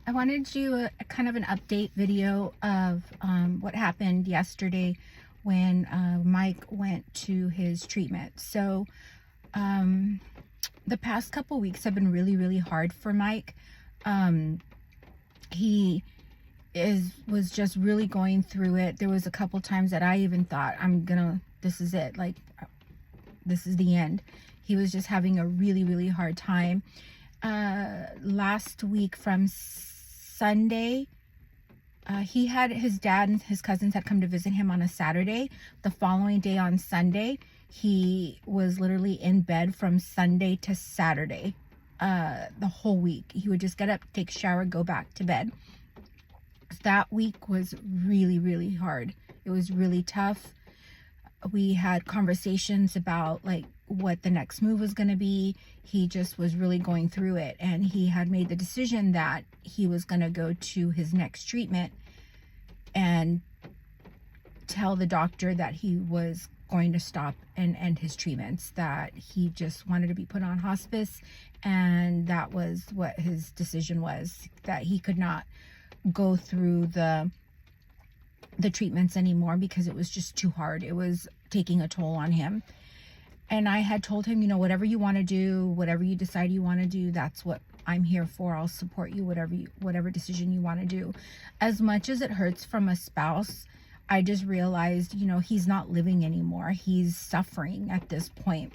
I wanted to do a kind of an update video of what happened yesterday when Mike went to his treatment. So the past couple weeks have been really, really hard for Mike. He was just really going through it. There was a couple times that I even thought, this is it, like this is the end. He was just having a really, really hard time. Last week from Sunday, he had his dad and his cousins had come to visit him on a Saturday. The following day on Sunday, he was literally in bed from Sunday to Saturday, the whole week. He would just get up, take a shower, go back to bed. That week was really, really hard. It was really tough. We had conversations about like what the next move was going to be. He just was really going through it, and he had made the decision that he was going to go to his next treatment and tell the doctor that he was going to stop and end his treatments, that he just wanted to be put on hospice, and that was what his decision was, that he could not go through the treatments anymore because it was just too hard. It was taking a toll on him. And I had told him, whatever you want to do, whatever you decide you want to do, that's what I'm here for. I'll support you, whatever decision you want to do. As much as it hurts from a spouse, I just realized, he's not living anymore. He's suffering at this point.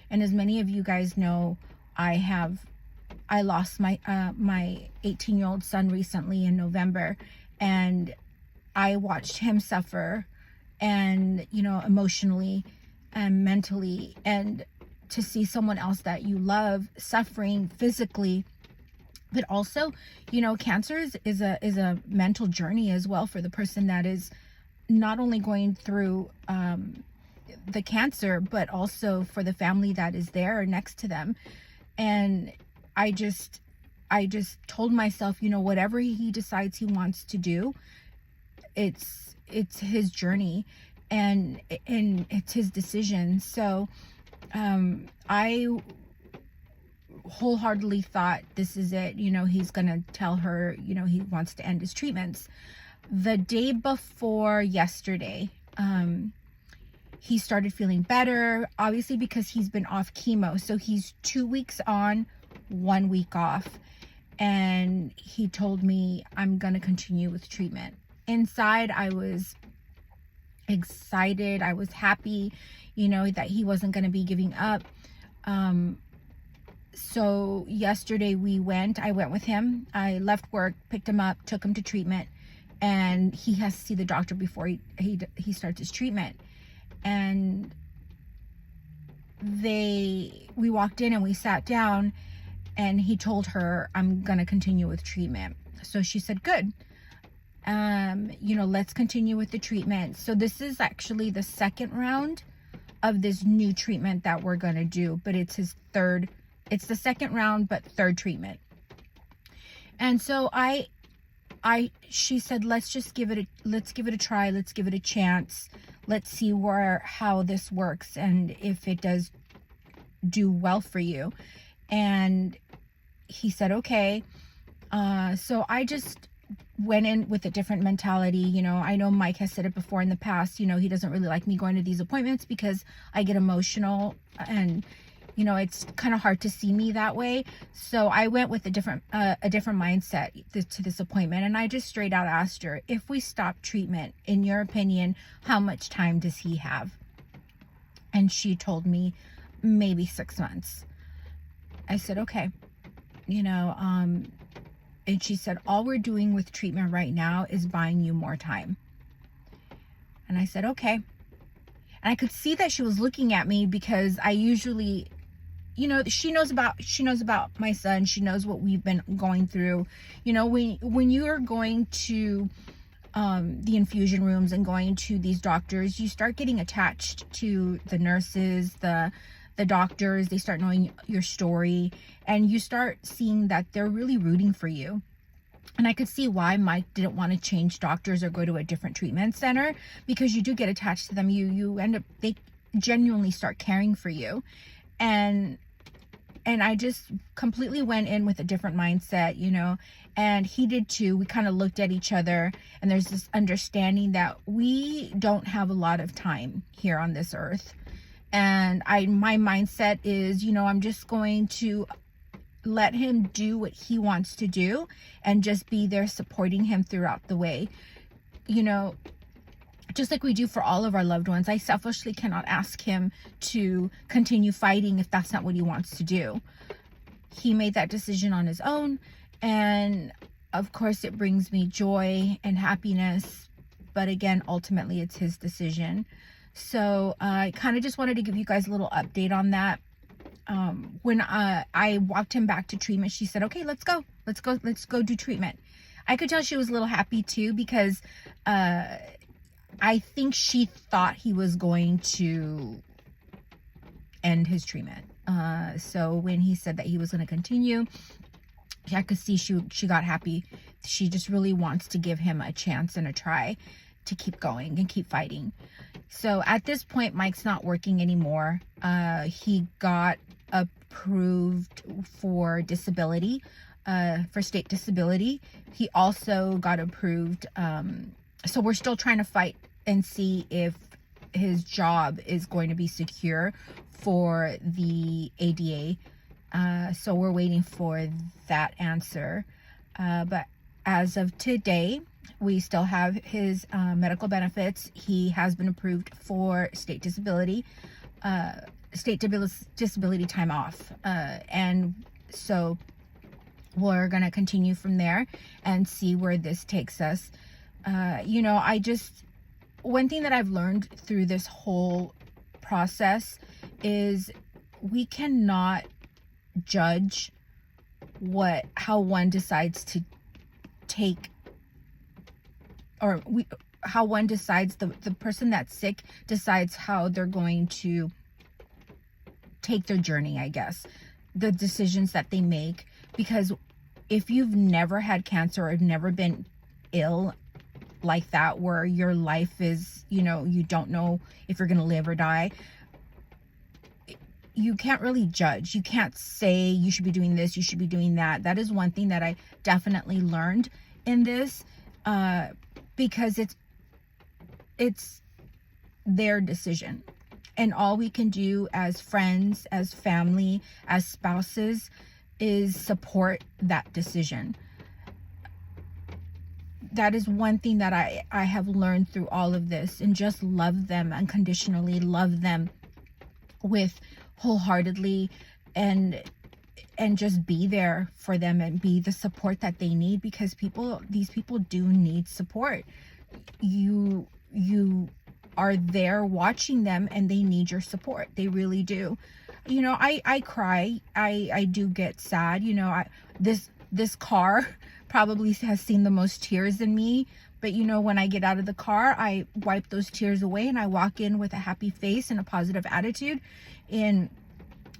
And as many of you guys know, I lost my 18-year-old son recently in November, and I watched him suffer, and emotionally and mentally, and to see someone else that you love suffering physically. But also, cancer is a mental journey as well for the person that is not only going through the cancer, but also for the family that is there next to them. And I just told myself, whatever he decides he wants to do, it's his journey, and it's his decision. So I wholeheartedly thought, this is it. He's gonna tell her, he wants to end his treatments. The day before yesterday, he started feeling better, obviously because he's been off chemo. So he's 2 weeks on, 1 week off. And he told me, I'm going to continue with treatment. Inside, I was excited. I was happy, that he wasn't going to be giving up. So yesterday I went with him. I left work, picked him up, took him to treatment, and he has to see the doctor before he starts his treatment. And we walked in and we sat down, and he told her, I'm going to continue with treatment. So she said, good. Let's continue with the treatment. So this is actually the second round of this new treatment that we're going to do, but it's the second round, but third treatment. And so she said, let's give it a try. Let's give it a chance. Let's see how this works and if it does do well for you. And he said, okay. So I just went in with a different mentality. I know Mike has said it before in the past, he doesn't really like me going to these appointments because I get emotional, and it's kind of hard to see me that way. So I went with a different mindset to this appointment. And I just straight out asked her, if we stop treatment, in your opinion, how much time does he have? And she told me maybe 6 months. I said, okay, and she said, all we're doing with treatment right now is buying you more time. And I said, okay. And I could see that she was looking at me because I usually, she knows about my son. She knows what we've been going through. When you are going to the infusion rooms and going to these doctors, you start getting attached to the nurses, the doctors. They start knowing your story, and you start seeing that they're really rooting for you. And I could see why Mike didn't want to change doctors or go to a different treatment center, because you do get attached to them. You end up, they genuinely start caring for you. And And I just completely went in with a different mindset, you know, and he did too. We kind of looked at each other, and there's this understanding that we don't have a lot of time here on this earth. And my mindset is, you know, I'm just going to let him do what he wants to do and just be there supporting him throughout the way. You know, just like we do for all of our loved ones, I selfishly cannot ask him to continue fighting if that's not what he wants to do. He made that decision on his own, and of course it brings me joy and happiness, but again, ultimately it's his decision. So I kind of just wanted to give you guys a little update on that. When I walked him back to treatment, she said, okay, let's go do treatment. I could tell she was a little happy too, because I think she thought he was going to end his treatment. So when he said that he was going to continue, I could see she got happy. She just really wants to give him a chance and a try to keep going and keep fighting. So at this point, Mike's not working anymore. He got approved for disability, for state disability. He also got approved. So we're still trying to fight and see if his job is going to be secure for the ADA. So we're waiting for that answer. But as of today, we still have his medical benefits. He has been approved for state disability time off. And so we're going to continue from there and see where this takes us. You know, one thing that I've learned through this whole process is we cannot judge how one decides to take, or how one decides, the person that's sick decides how they're going to take their journey, I guess, the decisions that they make. Because if you've never had cancer or never been ill like that, where your life is, you know, you don't know if you're going to live or die, you can't really judge. You can't say you should be doing this, you should be doing that. That is one thing that I definitely learned in this, because it's their decision, and all we can do as friends, as family, as spouses is support that decision. That is one thing that I have learned through all of this, and just love them unconditionally, love them with wholeheartedly, and just be there for them and be the support that they need, because these people do need support. You are there watching them, and they need your support. They really do. You know, I cry. I do get sad. You know, this car probably has seen the most tears in me, but you know, when I get out of the car, I wipe those tears away and I walk in with a happy face and a positive attitude, and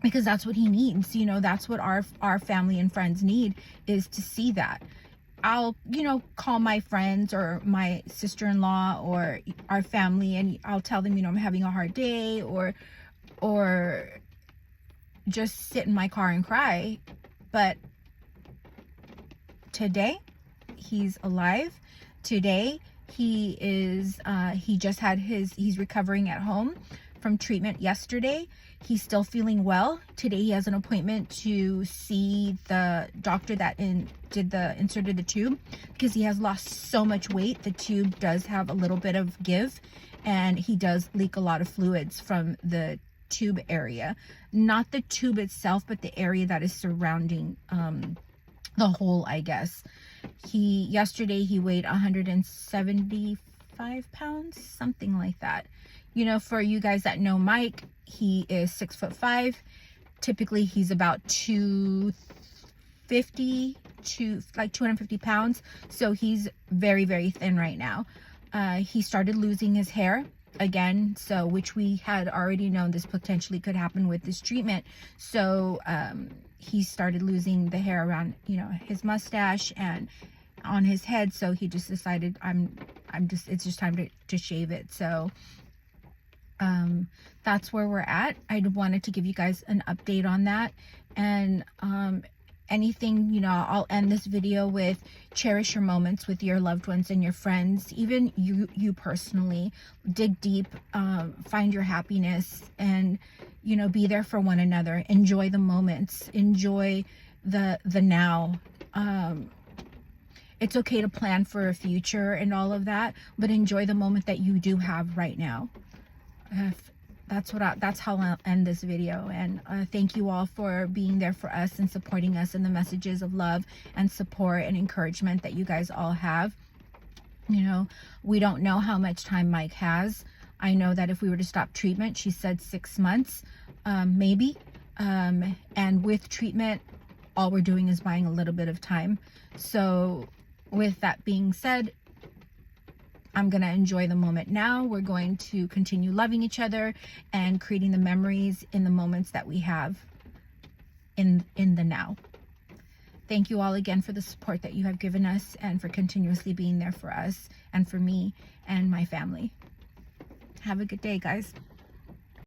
because that's what he needs. You know, that's what our family and friends need, is to see that. I'll, you know, call my friends or my sister-in-law or our family, and I'll tell them, you know, I'm having a hard day, or just sit in my car and cry. But today, he's alive. Today, he's recovering at home from treatment yesterday. He's still feeling well. Today he has an appointment to see the doctor that inserted the tube, because he has lost so much weight. The tube does have a little bit of give, and he does leak a lot of fluids from the tube area. Not the tube itself, but the area that is surrounding the hole, I guess. Yesterday he weighed 175 pounds, something like that. You know, for you guys that know Mike, he is 6'5". Typically he's about 250 to like 250 pounds. So he's very, very thin right now. He started losing his hair again, so which we had already known this potentially could happen with this treatment. So he started losing the hair around, you know, his mustache and on his head. So he just decided it's just time to shave it. So That's where we're at. I wanted to give you guys an update on that. And anything, you know, I'll end this video with: cherish your moments with your loved ones and your friends, even you personally. Dig deep, find your happiness, and, you know, be there for one another. Enjoy the moments, enjoy the now. It's okay to plan for a future and all of that, but enjoy the moment that you do have right now. That's how I'll end this video. And thank you all for being there for us and supporting us in the messages of love and support and encouragement that you guys all have. You know, we don't know how much time Mike has. I know that if we were to stop treatment, she said 6 months, maybe. And with treatment, all we're doing is buying a little bit of time. So with that being said, I'm going to enjoy the moment now. We're going to continue loving each other and creating the memories in the moments that we have in the now. Thank you all again for the support that you have given us and for continuously being there for us and for me and my family. Have a good day, guys.